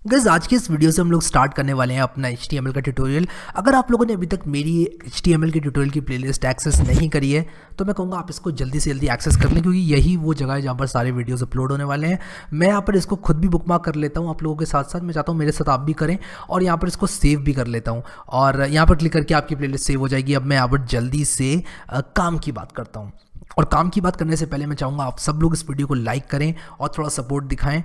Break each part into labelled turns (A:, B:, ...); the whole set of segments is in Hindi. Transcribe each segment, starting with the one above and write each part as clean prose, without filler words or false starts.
A: गाइस आज के इस वीडियो से हम लोग स्टार्ट करने वाले हैं अपना HTML का ट्यूटोरियल। अगर आप लोगों ने अभी तक मेरी HTML के ट्यूटोरियल की प्लेलिस्ट एक्सेस नहीं करी है तो मैं कहूँगा आप इसको जल्दी से जल्दी एक्सेस कर लें, क्योंकि यही वो जगह है जहाँ पर सारे वीडियोस अपलोड होने वाले हैं। मैं यहाँ पर इसको खुद भी बुकमार्क कर लेता हूँ आप लोगों के साथ साथ, मैं चाहता हूँ मेरे साथ आप भी करें और यहाँ पर इसको सेव भी कर लेता हूँ और यहाँ पर क्लिक करके आपकी प्लेलिस्ट सेव हो जाएगी। अब मैं यहाँ पर जल्दी से काम की बात करता हूँ, और काम की बात करने से पहले मैं चाहूँगा आप सब लोग इस वीडियो को लाइक करें और थोड़ा सपोर्ट दिखाएं।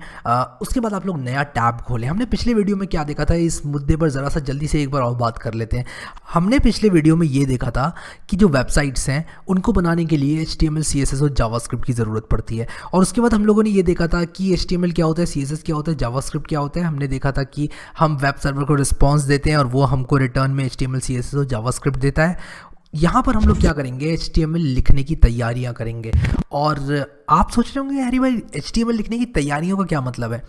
A: उसके बाद आप लोग नया टैब खोलें। हमने पिछले वीडियो में क्या देखा था, इस मुद्दे पर ज़रा सा जल्दी से एक बार और बात कर लेते हैं। हमने पिछले वीडियो में ये देखा था कि जो वेबसाइट्स हैं उनको बनाने के लिए HTML, CSS और जावास्क्रिप्ट की ज़रूरत पड़ती है। और उसके बाद हम लोगों ने ये देखा था कि HTML क्या होता है, CSS क्या होता है, जावास्क्रिप्ट क्या होता है। हमने देखा था कि हम वेब सर्वर को रिस्पॉन्स देते हैं और वो हमको रिटर्न में HTML, CSS और जावास्क्रिप्ट देता है। यहाँ पर हम लोग क्या करेंगे, HTML लिखने की तैयारियाँ करेंगे। और आप सोच रहे होंगे यार भाई HTML लिखने की तैयारियों का क्या मतलब है,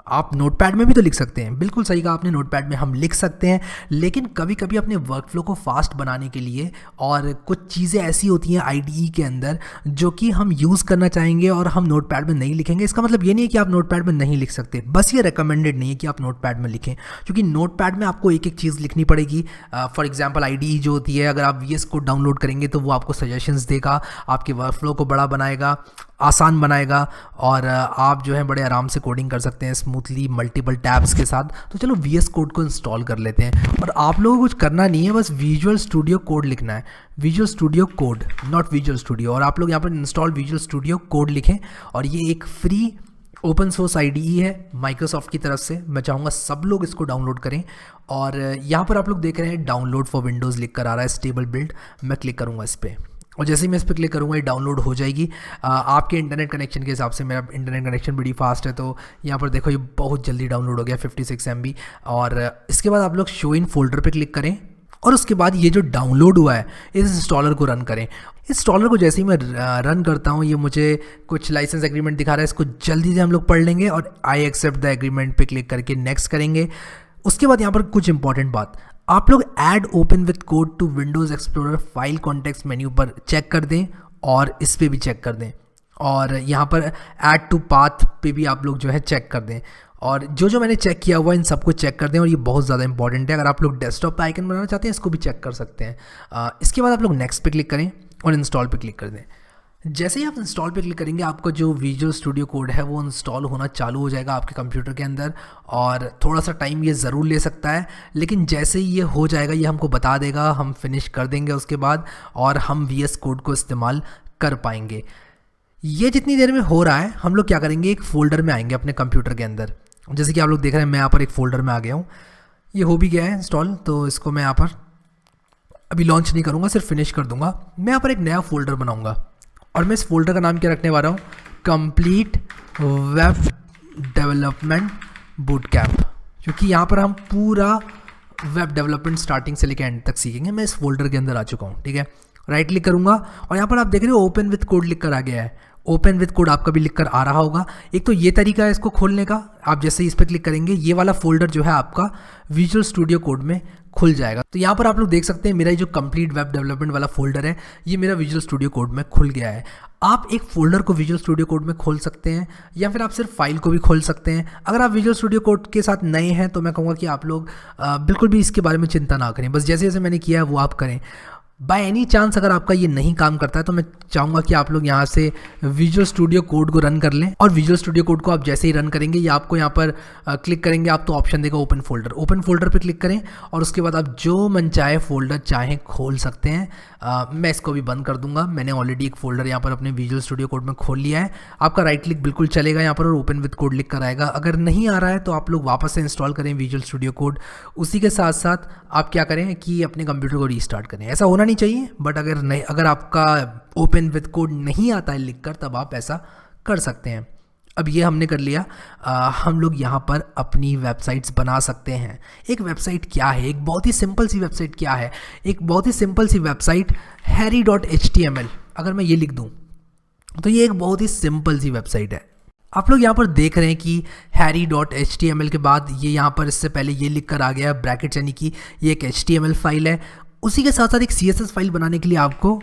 A: आप नोटपैड में भी तो लिख सकते हैं। बिल्कुल सही कहा आपने, नोटपैड में हम लिख सकते हैं, लेकिन कभी कभी अपने वर्कफ्लो को फास्ट बनाने के लिए और कुछ चीज़ें ऐसी होती हैं IDE के अंदर जो कि हम यूज़ करना चाहेंगे और हम नोटपैड में नहीं लिखेंगे। इसका मतलब ये नहीं है कि आप नोटपैड में नहीं लिख सकते, बस ये रिकमेंडेड नहीं है कि आप नोटपैड में लिखें, क्योंकि नोटपैड में आपको एक एक चीज़ लिखनी पड़ेगी। फॉर एग्जाम्पल IDE जो होती है, अगर आप VS कोड डाउनलोड करेंगे तो वो आपको सजेशंस देगा, आपके वर्कफ्लो को बड़ा बनाएगा, आसान बनाएगा और आप जो है बड़े आराम से कोडिंग कर सकते हैं स्मूथली मल्टीपल टैब्स के साथ। तो चलो VS कोड को इंस्टॉल कर लेते हैं और आप लोगों को कुछ करना नहीं है, बस विजुअल स्टूडियो कोड लिखना है, visual studio code, not visual studio. और आप लोग यहाँ पर इंस्टॉल विजुअल स्टूडियो कोड लिखें और ये एक फ्री ओपन सोर्स IDE है माइक्रोसॉफ्ट की तरफ से। मैं चाहूँगा सब लोग इसको डाउनलोड करें। और यहाँ पर आप लोग देख रहे हैं डाउनलोड फॉर विंडोज़ लिख कर आ रहा है, स्टेबल बिल्ड। मैं क्लिक करूँगा इस पर और जैसे ही मैं इस पर क्लिक करूँगा ये डाउनलोड हो जाएगी। आपके इंटरनेट कनेक्शन के हिसाब से, मेरा इंटरनेट कनेक्शन बड़ी फास्ट है तो यहाँ पर देखो ये बहुत जल्दी डाउनलोड हो गया 56 MB। और इसके बाद आप लोग शो इन फोल्डर पे क्लिक करें और उसके बाद ये जो डाउनलोड हुआ है इस इंस्टॉलर को रन करें। इस इंस्टॉलर को जैसे ही मैं रन करता हूँ ये मुझे कुछ लाइसेंस एग्रीमेंट दिखा रहा है, इसको जल्दी से हम लोग पढ़ लेंगे और आई एक्सेप्ट द एग्रीमेंट पे क्लिक करके नेक्स्ट करेंगे। उसके बाद यहाँ पर कुछ इंपॉर्टेंट बात, आप लोग add open with Code to Windows Explorer file context menu पर चेक कर दें और इस पर भी चेक कर दें, और यहाँ पर ऐड टू पाथ पे भी आप लोग जो है चेक कर दें। और जो मैंने चेक किया हुआ इन सबको चेक कर दें, और ये बहुत ज़्यादा इंपॉर्टेंट है। अगर आप लोग डेस्कटॉप पे आइकन बनाना चाहते हैं इसको भी चेक कर सकते हैं। इसके बाद आप लोग नेक्स्ट पे क्लिक करें और इंस्टॉल पे क्लिक कर दें। जैसे ही आप इंस्टॉल पे क्लिक करेंगे आपका जो विजुअल स्टूडियो कोड है वो इंस्टॉल होना चालू हो जाएगा आपके कंप्यूटर के अंदर, और थोड़ा सा टाइम ये ज़रूर ले सकता है, लेकिन जैसे ही ये हो जाएगा ये हमको बता देगा, हम फिनिश कर देंगे उसके बाद और हम VS कोड को इस्तेमाल कर पाएंगे। ये जितनी देर में हो रहा है हम लोग क्या करेंगे, एक फ़ोल्डर में आएंगे अपने कंप्यूटर के अंदर। जैसे कि आप लोग देख रहे हैं मैं यहाँ पर एक फ़ोल्डर में आ गया हूँ, ये हो भी गया है इंस्टॉल, तो इसको मैं यहाँ पर अभी लॉन्च नहीं करूँगा, सिर्फ फिनिश कर दूँगा। मैं यहाँ पर एक नया फ़ोल्डर बनाऊँगा और मैं इस फोल्डर का नाम क्या रखने वाला हूँ, complete web development boot camp, क्योंकि यहाँ पर हम पूरा वेब डेवलपमेंट स्टार्टिंग से लेकर एंड तक सीखेंगे। मैं इस फोल्डर के अंदर आ चुका हूँ, ठीक है। राइट क्लिक करूँगा और यहाँ पर आप देख रहे हो ओपन विथ कोड लिख कर आ गया है। ओपन विथ कोड आपका भी लिख कर आ रहा होगा। एक तो ये तरीका है इसको खोलने का, आप जैसे ही इस पर क्लिक करेंगे ये वाला फोल्डर जो है आपका विजुअल स्टूडियो कोड में खुल जाएगा। तो यहाँ पर आप लोग देख सकते हैं मेरा जो कंप्लीट वेब डेवलपमेंट वाला फोल्डर है ये मेरा विजुअल स्टूडियो कोड में खुल गया है। आप एक फोल्डर को विजुअल स्टूडियो कोड में खोल सकते हैं या फिर आप सिर्फ फाइल को भी खोल सकते हैं। अगर आप विजुअल स्टूडियो कोड के साथ नए हैं तो मैं कहूँगा कि आप लोग बिल्कुल भी इसके बारे में चिंता ना करें, बस जैसे जैसे मैंने किया है वो आप करें। बाय एनी चांस अगर आपका ये नहीं काम करता है तो मैं चाहूँगा कि आप लोग यहाँ से विजुअल स्टूडियो कोड को रन कर लें, और विजुअल स्टूडियो कोड को आप जैसे ही रन करेंगे ये आपको यहाँ पर क्लिक करेंगे आप तो ऑप्शन देगा ओपन फोल्डर। ओपन फोल्डर पे क्लिक करें और उसके बाद आप जो मन चाहे फोल्डर चाहें खोल सकते हैं। मैं इसको भी बंद कर दूंगा, मैंने ऑलरेडी एक फोल्डर यहाँ पर अपने विजुअल स्टूडियो कोड में खोल लिया है। आपका राइट क्लिक बिल्कुल चलेगा यहाँ पर और ओपन विथ कोड लिख कर आएगा। अगर नहीं आ रहा है तो आप लोग वापस से इंस्टॉल करें विजुअल स्टूडियो कोड, उसी के साथ साथ आप क्या करें कि अपने कंप्यूटर को रीस्टार्ट करें। ऐसा होना नहीं चाहिए, बट अगर आपका ओपन विथ कोड नहीं आता है लिखकर तब आप ऐसा कर सकते हैं। अब ये हमने कर लिया। हम लोग यहाँ पर अपनी वेबसाइट्स बना सकते हैं। एक वेबसाइट क्या है, एक बहुत ही सिंपल सी वेबसाइट क्या है, एक बहुत ही सिंपल सी वेबसाइट harry.html। अगर मैं ये लिख दूँ तो ये एक बहुत ही सिंपल सी वेबसाइट है। आप लोग यहाँ पर देख रहे हैं कि harry.html के बाद ये यहाँ पर इससे पहले ये लिख कर आ गया ब्रैकेट्स, यानी कि ये एक HTML फाइल है। उसी के साथ साथ एक CSS फाइल बनाने के लिए आपको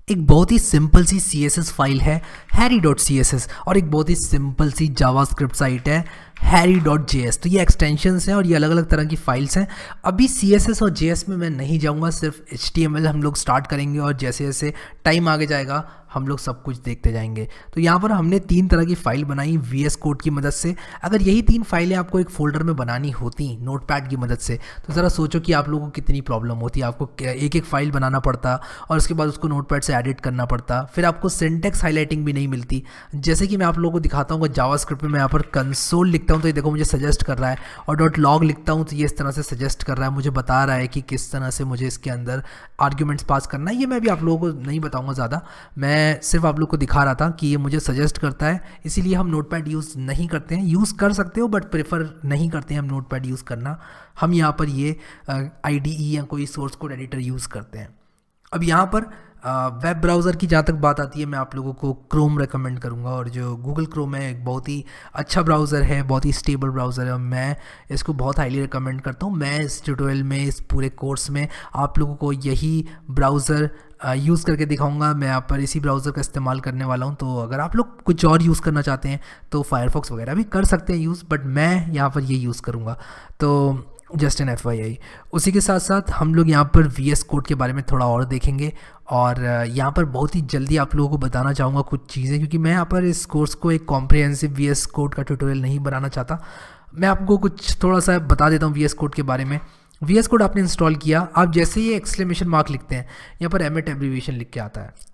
A: एक बहुत ही सिंपल सी CSS फाइल है harry.css, और एक बहुत ही सिंपल सी जावास्क्रिप्ट साइट है harry.js। तो ये एक्सटेंशंस हैं और ये अलग अलग तरह की फाइल्स हैं। अभी CSS और JS में मैं नहीं जाऊंगा, सिर्फ HTML हम लोग स्टार्ट करेंगे और जैसे जैसे टाइम आगे जाएगा हम लोग सब कुछ देखते जाएंगे। तो यहाँ पर हमने 3 तरह की फ़ाइल बनाई VS कोड की मदद से। अगर यही 3 फाइलें आपको एक फ़ोल्डर में बनानी होती नोटपैड की मदद से, तो ज़रा सोचो कि आप लोगों को कितनी प्रॉब्लम होती। आपको एक एक फ़ाइल बनाना पड़ता और उसके बाद उसको नोटपैड से एडिट करना पड़ता, फिर आपको सिंटेक्स हाईलाइटिंग भी नहीं मिलती। जैसे कि मैं आप लोगों को दिखाता हूँ, जावास्क्रिप्ट में मैं यहाँ पर कंसोल लिखता हूँ तो ये देखो मुझे सजेस्ट कर रहा है, और .log लिखता हूँ तो ये इस तरह से सजेस्ट कर रहा है, मुझे बता रहा है कि किस तरह से मुझे इसके अंदर आर्ग्यूमेंट्स पास करना है। ये मैं भी आप लोगों को नहीं बताऊँगा ज़्यादा, मैं सिर्फ आप लोग को दिखा रहा था कि ये मुझे सजेस्ट करता है। इसीलिए हम नोटपैड यूज़ नहीं करते हैं, यूज़ कर सकते हो बट प्रेफर नहीं करते हैं हम नोटपैड यूज़ करना। हम यहाँ पर ये IDE या कोई सोर्स कोड एडिटर यूज़ करते हैं। अब यहाँ पर वेब ब्राउज़र की जहाँ तक बात आती है, मैं आप लोगों को क्रोम रेकमेंड करूँगा, और जो गूगल क्रोम है एक बहुत ही अच्छा ब्राउज़र है, बहुत ही स्टेबल ब्राउज़र है, और मैं इसको बहुत हाईली रिकमेंड करता हूँ। मैं इस ट्यूटोरियल में, इस पूरे कोर्स में आप लोगों को यही ब्राउज़र यूज़ करके दिखाऊंगा। मैं यहाँ पर इसी ब्राउज़र का इस्तेमाल करने वाला हूँ। तो अगर आप लोग कुछ और यूज़ करना चाहते हैं तो फायरफॉक्स वगैरह भी कर सकते हैं यूज़, बट मैं यहाँ पर ये यूज़ करूँगा। तो जस्ट एन FYI। उसी के साथ साथ हम लोग यहाँ पर VS कोड के बारे में थोड़ा और देखेंगे, और यहाँ पर बहुत ही जल्दी आप लोगों को बताना चाहूँगा कुछ चीज़ें, क्योंकि मैं यहाँ पर इस कोर्स को एक कॉम्प्रिहेंसिव VS कोड का ट्यूटोरियल नहीं बनाना चाहता। मैं आपको कुछ थोड़ा सा बता देता हूँ VS कोड के बारे में। VS कोड आपने इंस्टॉल किया, आप जैसे ही एक्सक्लेमेशन मार्क लिखते हैं, यहाँ पर एमिट एब्रीविएशन लिख के आता है,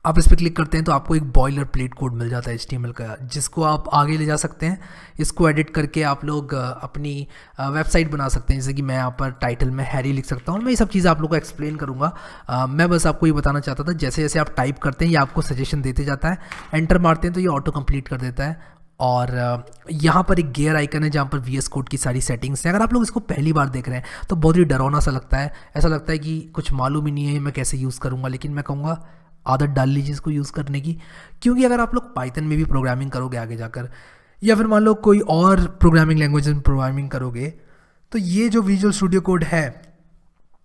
A: आप इस पर क्लिक करते हैं तो आपको एक बॉयलर प्लेट कोड मिल जाता है HTML का, जिसको आप आगे ले जा सकते हैं। इसको एडिट करके आप लोग अपनी वेबसाइट बना सकते हैं। जैसे कि मैं यहाँ पर टाइटल में हैरी लिख सकता हूँ। मैं ये सब चीज़ें आप लोगों को एक्सप्लेन करूँगा। मैं बस आपको ये बताना चाहता था, जैसे जैसे आप टाइप करते हैं ये आपको सजेशन देते जाता है, एंटर मारते हैं तो ये ऑटो कंप्लीट कर देता है। और यहाँ पर एक गियर आइकन है जहाँ पर VS कोड की सारी सेटिंग्स हैं। अगर आप लोग इसको पहली बार देख रहे हैं तो बहुत ही डरावना सा लगता है, ऐसा लगता है कि कुछ मालूम ही नहीं है मैं कैसे यूज़ करूँगा, लेकिन मैं कहूँगा आदत डाल लीजिए इसको यूज़ करने की। क्योंकि अगर आप लोग पाइथन में भी प्रोग्रामिंग करोगे आगे जाकर, या फिर मान लो कोई और प्रोग्रामिंग लैंग्वेज में प्रोग्रामिंग करोगे, तो ये जो विजुअल स्टूडियो कोड है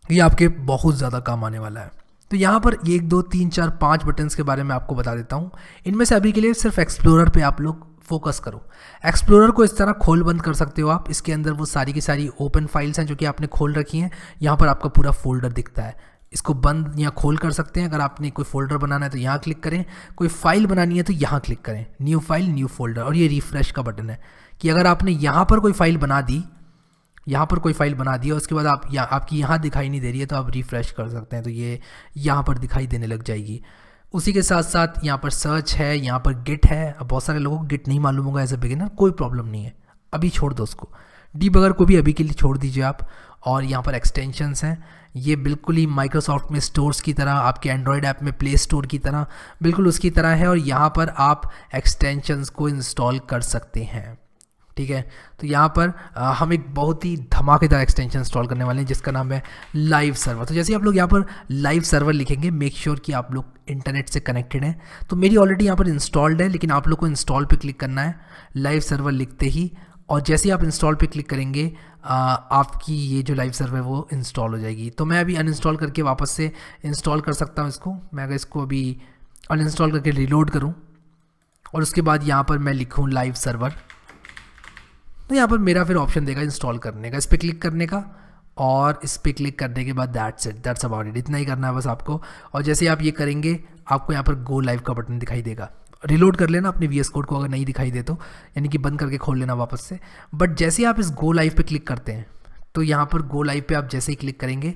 A: ये आपके बहुत ज़्यादा काम आने वाला है। तो यहाँ पर 1 2 3 4 5 बटन्स के बारे में आपको बता देता हूँ। इनमें से अभी के लिए सिर्फ एक्सप्लोरर पे आप लोग फोकस करो। एक्सप्लोरर को इस तरह खोल बंद कर सकते हो आप। इसके अंदर वो सारी की सारी ओपन फाइल्स हैं जो कि आपने खोल रखी हैं। यहाँ पर आपका पूरा फोल्डर दिखता है, इसको बंद या खोल कर सकते हैं। अगर आपने कोई फोल्डर बनाना है तो यहाँ क्लिक करें, कोई फाइल बनानी है तो यहाँ क्लिक करें, न्यू फाइल न्यू फोल्डर, और ये रिफ्रेश का बटन है कि अगर आपने यहाँ पर कोई फाइल बना दी, यहाँ पर कोई फाइल बना दी और उसके बाद आपकी यहाँ दिखाई नहीं दे रही है तो आप रिफ़्रेश कर सकते हैं, तो ये यहाँ पर दिखाई देने लग जाएगी। उसी के साथ साथ यहाँ पर सर्च है, यहाँ पर गिट है। अब बहुत सारे लोगों को गिट नहीं मालूम होगा एज ए बिगिनर, कोई प्रॉब्लम नहीं है, अभी छोड़ दो उसको। डीबगर को भी अभी के लिए छोड़ दीजिए आप। और यहाँ पर एक्सटेंशंस हैं, ये बिल्कुल ही माइक्रोसॉफ्ट में स्टोर्स की तरह, आपके एंड्रॉयड ऐप में प्ले स्टोर की तरह, बिल्कुल उसकी तरह है। और यहाँ पर आप एक्सटेंशंस को इंस्टॉल कर सकते हैं, ठीक है। तो यहाँ पर हम एक बहुत ही धमाकेदार एक्सटेंशन इंस्टॉल करने वाले हैं जिसका नाम है लाइव सर्वर। तो जैसे आप लोग यहाँ पर लाइव सर्वर लिखेंगे, मेक श्योर कि आप लोग इंटरनेट से कनेक्टेड हैं। तो मेरी ऑलरेडी यहाँ पर इंस्टॉल्ड है, लेकिन आप लोग को इंस्टॉल पे क्लिक करना है लाइव सर्वर लिखते ही, और जैसे ही आप इंस्टॉल पे क्लिक करेंगे आपकी ये जो लाइव सर्वर है वो इंस्टॉल हो जाएगी। तो मैं अभी अनइंस्टॉल करके वापस से इंस्टॉल कर सकता हूँ इसको। मैं अगर इसको अभी अनइंस्टॉल करके रीलोड करूँ और उसके बाद यहाँ पर मैं लिखूँ लाइव सर्वर, तो यहाँ पर मेरा फिर ऑप्शन देगा इंस्टॉल करने का, इस पर क्लिक करने का, और इस पर क्लिक करने के बाद दैट्स अबाउट इट, इतना ही करना है बस आपको। और जैसे आप ये करेंगे आपको यहाँ पर गो लाइव का बटन दिखाई देगा। रिलोड कर लेना अपने VS कोड को, अगर नहीं दिखाई दे तो, यानी कि बंद करके खोल लेना वापस से। बट जैसे ही आप इस गो लाइव पे क्लिक करते हैं तो यहाँ पर गो लाइव पे आप जैसे ही क्लिक करेंगे,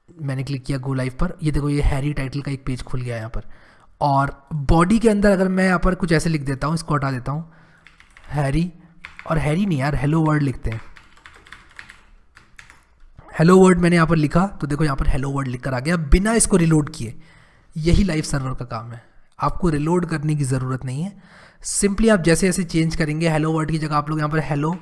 A: मैंने क्लिक किया गो लाइव पर, ये देखो ये हैरी टाइटल का एक पेज खुल गया यहाँ पर। और बॉडी के अंदर अगर मैं यहाँ पर कुछ ऐसे लिख देता हूँ, इसको हटा देता हूँ, हैरी, और हैरी नहीं यार, हेलो वर्ड लिखते हैं। हेलो वर्ड मैंने यहाँ पर लिखा तो देखो यहाँ पर हेलो वर्ड लिखकर आ गया बिना इसको रिलोड किए। यही लाइव सर्वर का काम है, आपको रिलोड करने की ज़रूरत नहीं है। सिंपली आप जैसे जैसे चेंज करेंगे, हेलो वर्ड की जगह आप लोग यहाँ पर हेलो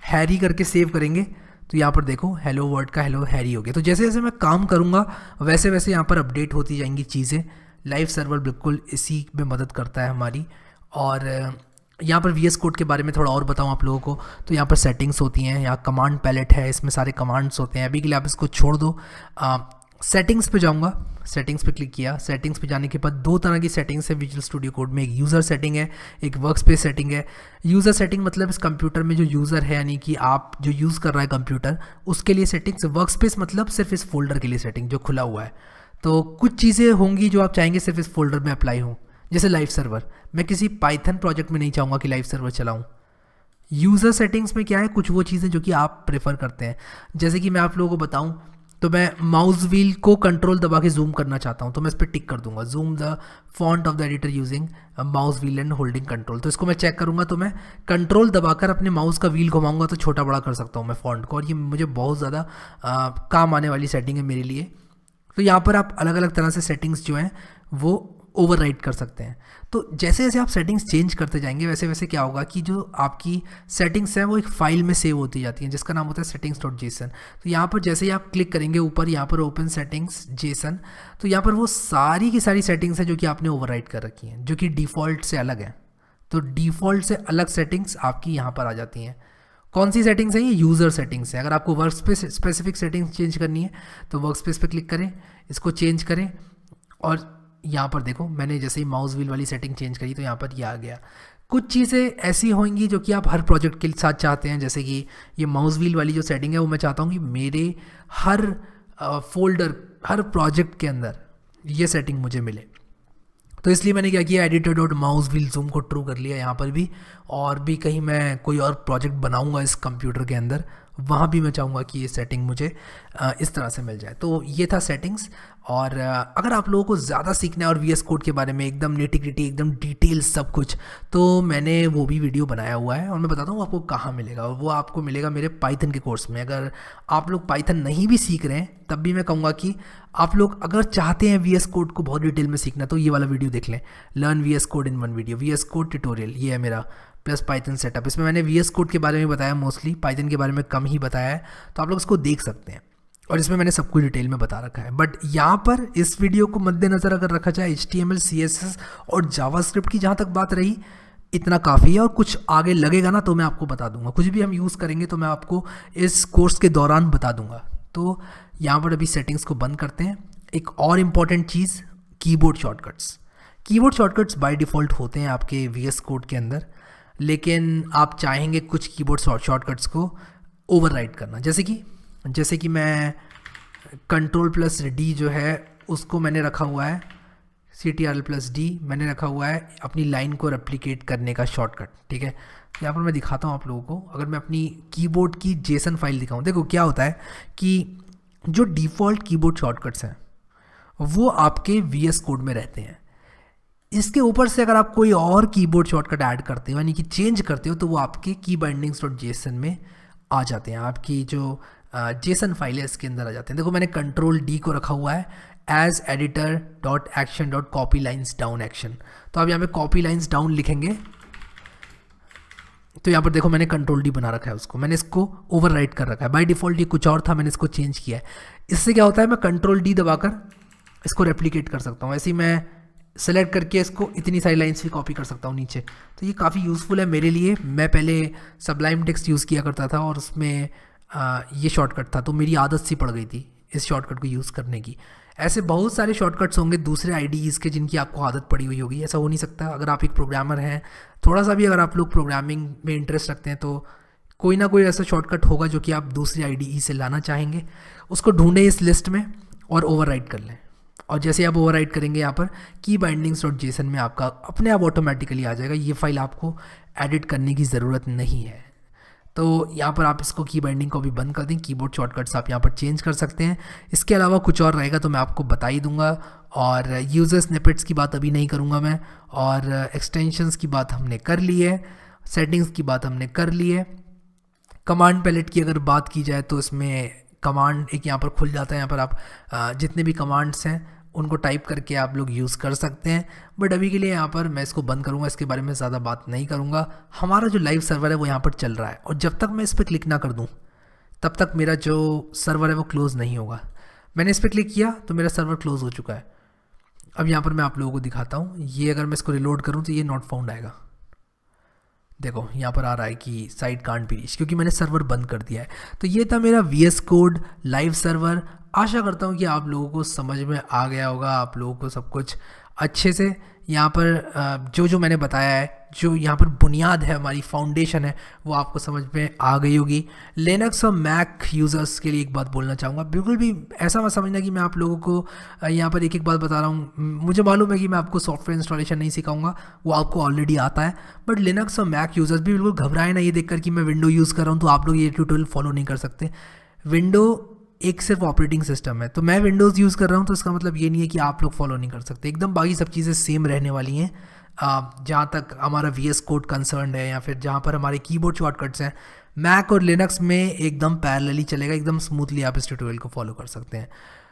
A: हैरी करके सेव करेंगे, तो यहाँ पर देखो हेलो वर्ड का हेलो हैरी हो गया। तो जैसे जैसे मैं काम करूँगा वैसे वैसे यहाँ पर अपडेट होती जाएंगी चीज़ें। लाइव सर्वर बिल्कुल इसी में मदद करता है हमारी। और यहाँ पर VS कोड के बारे में थोड़ा और बताऊँ आप लोगों को, तो यहाँ पर सेटिंग्स होती हैं, यहाँ कमांड पैलेट है, इसमें सारे कमांड्स होते हैं। अभी के लिए आप इसको छोड़ दो। सेटिंग्स पे जाऊंगा, सेटिंग्स पे क्लिक किया। सेटिंग्स पे जाने के बाद दो तरह की सेटिंग्स है विजुअल स्टूडियो कोड में, एक यूज़र सेटिंग है, एक वर्क स्पेस सेटिंग है। यूज़र सेटिंग मतलब इस कंप्यूटर में जो यूज़र है, यानी कि आप जो यूज़ कर रहा है कंप्यूटर, उसके लिए सेटिंग्स। वर्क स्पेस मतलब सिर्फ इस फोल्डर के लिए सेटिंग जो खुला हुआ है। तो कुछ चीज़ें होंगी जो आप चाहेंगे सिर्फ इस फोल्डर में अप्लाई हों, जैसे लाइव सर्वर। मैं किसी पाइथन प्रोजेक्ट में नहीं चाहूँगा कि लाइव सर्वर चलाऊँ। यूज़र सेटिंग्स में क्या है, कुछ वो चीज़ें जो कि आप प्रेफर करते हैं। जैसे कि मैं आप लोगों को बताऊं, तो मैं माउस व्हील को कंट्रोल दबा के जूम करना चाहता हूं, तो मैं इस पर टिक कर दूंगा, zoom the font of the editor using mouse wheel and holding control. तो इसको मैं चेक करूंगा, तो मैं कंट्रोल दबाकर अपने माउस का व्हील घुमाऊंगा तो छोटा बड़ा कर सकता हूं मैं फॉन्ट को, और ये मुझे बहुत ज़्यादा काम आने वाली सेटिंग है मेरे लिए। तो यहाँ पर आप अलग अलग तरह से सेटिंग्स जो हैं वो ओवरराइड कर सकते हैं। तो जैसे जैसे आप सेटिंग्स चेंज करते जाएंगे वैसे वैसे क्या होगा कि जो आपकी सेटिंग्स हैं वो एक फाइल में सेव होती जाती हैं, जिसका नाम होता है settings.json। तो यहाँ पर जैसे ही आप क्लिक करेंगे ऊपर, यहाँ पर ओपन सेटिंग्स जेसन, तो यहाँ पर वो सारी की सारी सेटिंग्स हैं जो कि आपने ओवरराइड कर रखी हैं, जो कि डिफ़ॉल्ट से अलग है। तो डिफ़ॉल्ट से अलग सेटिंग्स आपकी यहाँ पर आ जाती हैं। कौन सी सेटिंग्स है? ये यूज़र सेटिंग्स है। अगर आपको work space specific settings change करनी है तो वर्क स्पेस पर क्लिक करें, इसको चेंज करें, और यहाँ पर देखो मैंने जैसे ही माउस व्हील वाली सेटिंग चेंज करी तो यहाँ पर ये आ गया। कुछ चीज़ें ऐसी होंगी जो कि आप हर प्रोजेक्ट के साथ चाहते हैं, जैसे कि ये माउस व्हील वाली जो सेटिंग है वो मैं चाहता हूँ कि मेरे हर फोल्डर, हर प्रोजेक्ट के अंदर ये सेटिंग मुझे मिले। तो इसलिए मैंने क्या किया, editor dot mouse wheel zoom को ट्रू कर लिया यहाँ पर भी, और भी कहीं मैं कोई और प्रोजेक्ट बनाऊँगा इस कंप्यूटर के अंदर, वहाँ भी मैं चाहूँगा कि ये सेटिंग मुझे इस तरह से मिल जाए। तो ये था सेटिंग्स। और अगर आप लोगों को ज़्यादा सीखना है और वी एस कोड के बारे में एकदम नेटिग्रिटी, एकदम डिटेल सब कुछ, तो मैंने वो भी वीडियो बनाया हुआ है, और मैं बताता हूँ आपको कहाँ मिलेगा। और वो आपको मिलेगा मेरे पाइथन के कोर्स में। अगर आप लोग पाइथन नहीं भी सीख रहे हैं तब भी मैं कहूँगा कि आप लोग अगर चाहते हैं वी एस कोड को बहुत डिटेल में सीखना तो ये वाला वीडियो देख लें, learn V S code in one video, V S code tutorial, ये है मेरा, प्लस पाइथन सेटअप। इसमें मैंने वी एस कोड के बारे में बताया, मोस्टली पाइथन के बारे में कम ही बताया है, तो आप लोग इसको देख सकते हैं। और इसमें मैंने सब कुछ डिटेल में बता रखा है। बट यहाँ पर इस वीडियो को मद्देनज़र अगर रखा जाए, HTML, CSS और जावास्क्रिप्ट की जहाँ तक बात रही, इतना काफ़ी है। और कुछ आगे लगेगा ना तो मैं आपको बता दूंगा, कुछ भी हम यूज़ करेंगे तो मैं आपको इस कोर्स के दौरान बता दूंगा। तो यहाँ पर अभी सेटिंग्स को बंद करते हैं। एक और important cheese, keyboard shortcuts. Keyboard shortcuts by default होते हैं आपके VS कोड के अंदर, लेकिन आप चाहेंगे कुछ कीबोर्ड शॉर्टकट्स को ओवरराइड करना, जैसे कि मैं Ctrl+D जो है उसको मैंने रखा हुआ है, Ctrl+D मैंने रखा हुआ है अपनी लाइन को रेप्लिकेट करने का शॉर्टकट। ठीक है, यहाँ पर मैं दिखाता हूँ आप लोगों को। अगर मैं अपनी कीबोर्ड की जेसन फाइल दिखाऊँ, देखो क्या होता है कि जो डिफ़ॉल्ट कीबोर्ड शॉर्टकट्स हैं वो आपके VS कोड में रहते हैं। इसके ऊपर से अगर आप कोई और कीबोर्ड शॉर्टकट ऐड करते हो, यानी कि चेंज करते हो, तो वो आपके keybindings.json में आ जाते हैं। आपकी जो जेसन फाइल है इसके अंदर आ जाते हैं। देखो मैंने Ctrl+D को रखा हुआ है as editor.action.copy lines down action। तो आप यहाँ पे कॉपी लाइन्स डाउन लिखेंगे तो यहाँ पर देखो मैंने Ctrl+D बना रखा है उसको, मैंने इसको ओवरराइट कर रखा है। बाय डिफ़ॉल्ट ये कुछ और था, मैंने इसको चेंज किया है। इससे क्या होता है, मैं Ctrl+D दबाकर इसको रेप्लिकेट कर सकता हूँ। ऐसे ही मैं सेलेक्ट करके इसको इतनी सारी लाइन्स भी कॉपी कर सकता हूँ नीचे। तो ये काफ़ी यूज़फुल है मेरे लिए। मैं पहले सबलाइम टेक्स्ट यूज़ किया करता था और उसमें ये शॉर्टकट था, तो मेरी आदत सी पड़ गई थी इस शॉर्टकट को यूज़ करने की। ऐसे बहुत सारे शॉर्टकट्स होंगे दूसरे IDEs के जिनकी आपको आदत पड़ी हुई होगी। ऐसा हो नहीं सकता। अगर आप एक प्रोग्रामर हैं, थोड़ा सा भी अगर आप लोग प्रोग्रामिंग में इंटरेस्ट रखते हैं, तो कोई ना कोई ऐसा शॉर्टकट होगा जो कि आप दूसरी IDE से लाना चाहेंगे। उसको ढूंढें इस लिस्ट में और ओवरराइट कर लें। और जैसे आप ओवरराइट करेंगे यहाँ पर keybindings.json में आपका अपने आप ऑटोमेटिकली आ जाएगा। ये फाइल आपको एडिट करने की ज़रूरत नहीं है। तो यहाँ पर आप इसको की बाइंडिंग को भी बंद कर दें। कीबोर्ड शॉर्टकट्स आप यहाँ पर चेंज कर सकते हैं। इसके अलावा कुछ और रहेगा तो मैं आपको बता ही दूंगा। और यूज़र स्निपेट्स की बात अभी नहीं करूँगा मैं, और एक्सटेंशंस की बात हमने कर ली है, सेटिंग्स की बात हमने कर ली है। कमांड पैलेट की अगर बात की जाए तो इसमें कमांड एक यहाँ पर खुल जाता है। यहाँ पर आप जितने भी कमांड्स हैं उनको टाइप करके आप लोग यूज़ कर सकते हैं। बट अभी के लिए यहाँ पर मैं इसको बंद करूँगा, इसके बारे में ज़्यादा बात नहीं करूँगा। हमारा जो लाइव सर्वर है वो यहाँ पर चल रहा है, और जब तक मैं इस पर क्लिक ना कर दूँ तब तक मेरा जो सर्वर है वो क्लोज़ नहीं होगा। मैंने इस पर क्लिक किया तो मेरा सर्वर क्लोज़ हो चुका है। अब यहाँ पर मैं आप लोगों को दिखाता हूँ। ये अगर मैं इसको रिलोड करूँ तो ये नॉट फाउंड आएगा। देखो यहाँ पर आ रहा है कि साइट कांट बी रीच, क्योंकि मैंने सर्वर बंद कर दिया है। तो ये था मेरा VS कोड लाइव सर्वर। आशा करता हूँ कि आप लोगों को समझ में आ गया होगा, आप लोगों को सब कुछ अच्छे से यहाँ पर जो जो मैंने बताया है, जो यहाँ पर बुनियाद है, हमारी फाउंडेशन है, वो आपको समझ में आ गई होगी। लिनक्स और मैक यूज़र्स के लिए एक बात बोलना चाहूँगा, बिल्कुल भी ऐसा मत समझना कि मैं आप लोगों को यहाँ पर एक एक बात बता रहा हूँ। मुझे मालूम है कि मैं आपको सॉफ्टवेयर इंस्टॉलेशन नहीं सिखाऊंगा, वो आपको ऑलरेडी आता है। बट लिनक्स और मैक यूज़र्स भी बिल्कुल घबराए ना ये देखकर कि मैं विंडो यूज़ कर रहा हूँ तो आप लोग ये ट्यूटोरियल फॉलो नहीं कर सकते। विंडो एक सिर्फ ऑपरेटिंग सिस्टम है, तो मैं विंडोज़ यूज़ कर रहा हूँ तो इसका मतलब ये नहीं है कि आप लोग फॉलो नहीं कर सकते। एकदम बाकी सब चीज़ें सेम रहने वाली हैं। जहाँ तक हमारा VS कोड कंसर्न है या फिर जहाँ पर हमारे कीबोर्ड शॉर्टकट्स हैं, मैक और लिनक्स में एकदम पैरेलली चलेगा, एकदम स्मूथली आप इस ट्यूटोरियल को फॉलो कर सकते हैं।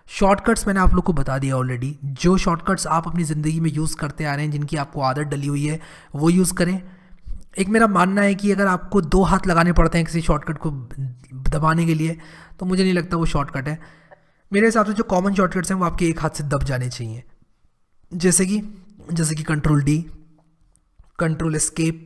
A: शॉर्टकट्स मैंने आप लोग को बता दिया ऑलरेडी। जो शॉर्टकट्स आप अपनी ज़िंदगी में यूज़ करते आ रहे हैं, जिनकी आपको आदत डली हुई है, वो यूज़ करें। एक मेरा मानना है कि अगर आपको 2 हाथ लगाने पड़ते हैं किसी शॉर्टकट को दबाने के लिए, तो मुझे नहीं लगता वो शॉर्टकट है। मेरे हिसाब से जो कॉमन शॉर्टकट्स हैं वो आपके एक हाथ से दब जाने चाहिए, जैसे कि कंट्रोल D, कंट्रोल एस्केप,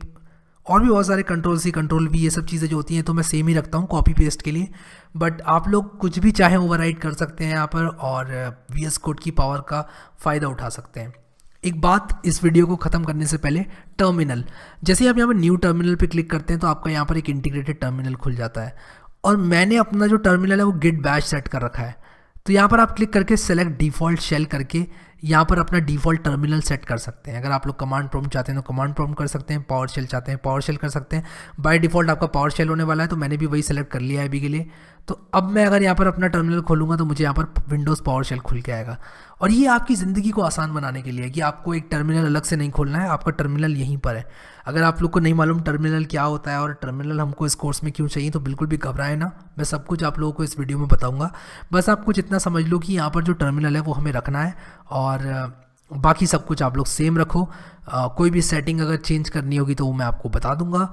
A: और भी बहुत सारे कंट्रोल C, कंट्रोल V, ये सब चीज़ें जो होती हैं तो मैं सेम ही रखता हूँ कॉपी पेस्ट के लिए। बट आप लोग कुछ भी चाहें ओवरराइट कर सकते हैं यहाँ पर, और VS कोड की पावर का फ़ायदा उठा सकते हैं। एक बात इस वीडियो को ख़त्म करने से पहले, टर्मिनल, जैसे आप यहाँ पर न्यू टर्मिनल पे क्लिक करते हैं तो आपका यहाँ पर एक इंटीग्रेटेड टर्मिनल खुल जाता है, और मैंने अपना जो टर्मिनल है वो गिट बैश सेट कर रखा है। तो यहाँ पर आप क्लिक करके सेलेक्ट डिफ़ॉल्ट शेल करके यहाँ पर अपना डिफ़ॉल्ट टर्मिनल सेट कर सकते हैं। अगर आप लोग कमांड प्रॉम्प्ट चाहते हैं तो कमांड प्रॉम्प्ट कर सकते हैं, पावर शेल चाहते हैं पावर शेल कर सकते हैं। बाय डिफ़ॉल्ट आपका पावर शेल होने वाला है, तो मैंने भी वही सेलेक्ट कर लिया है अभी के लिए। तो अब मैं अगर यहाँ पर अपना टर्मिनल खोलूँगा तो मुझे यहाँ पर विंडोज़ पावर शेल खुल के आएगा। और ये आपकी ज़िंदगी को आसान बनाने के लिए है कि आपको एक टर्मिनल अलग से नहीं खोलना है, आपका टर्मिनल यहीं पर है। अगर आप लोग को नहीं मालूम टर्मिनल क्या होता है और टर्मिनल हमको इस कोर्स में क्यों चाहिए, तो बिल्कुल भी घबराएं ना, मैं सब कुछ आप लोगों को इस वीडियो में बताऊंगा। बस आप कुछ इतना समझ लो कि यहाँ पर जो टर्मिनल है वो हमें रखना है, और बाकी सब कुछ आप लोग सेम रखो। कोई भी सेटिंग अगर चेंज करनी होगी तो वो मैं आपको बता दूंगा।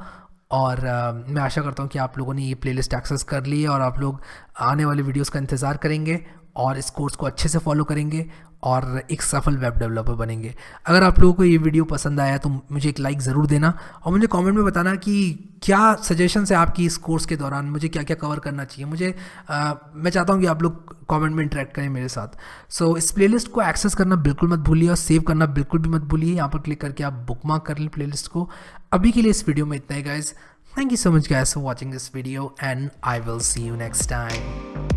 A: और मैं आशा करता हूँ कि आप लोगों ने ये प्लेलिस्ट एक्सेस कर ली है और आप लोग आने वाले वीडियोस का इंतज़ार करेंगे और इस कोर्स को अच्छे से फॉलो करेंगे और एक सफल वेब डेवलपर बनेंगे। अगर आप लोगों को ये वीडियो पसंद आया तो मुझे एक लाइक ज़रूर देना, और मुझे कमेंट में बताना कि क्या सजेशंस है आपकी इस कोर्स के दौरान, मुझे क्या क्या कवर करना चाहिए। मैं चाहता हूँ कि आप लोग कमेंट में इंटरेक्ट करें मेरे साथ। सो इस प्लेलिस्ट को एक्सेस करना बिल्कुल मत भूलिए और सेव करना बिल्कुल भी मत भूलिए। यहाँ पर क्लिक करके आप बुकमार्क कर लें प्लेलिस्ट को। अभी के लिए इस वीडियो में इतना ही guys. Thank you so much guys for watching this video, and I will see you next time.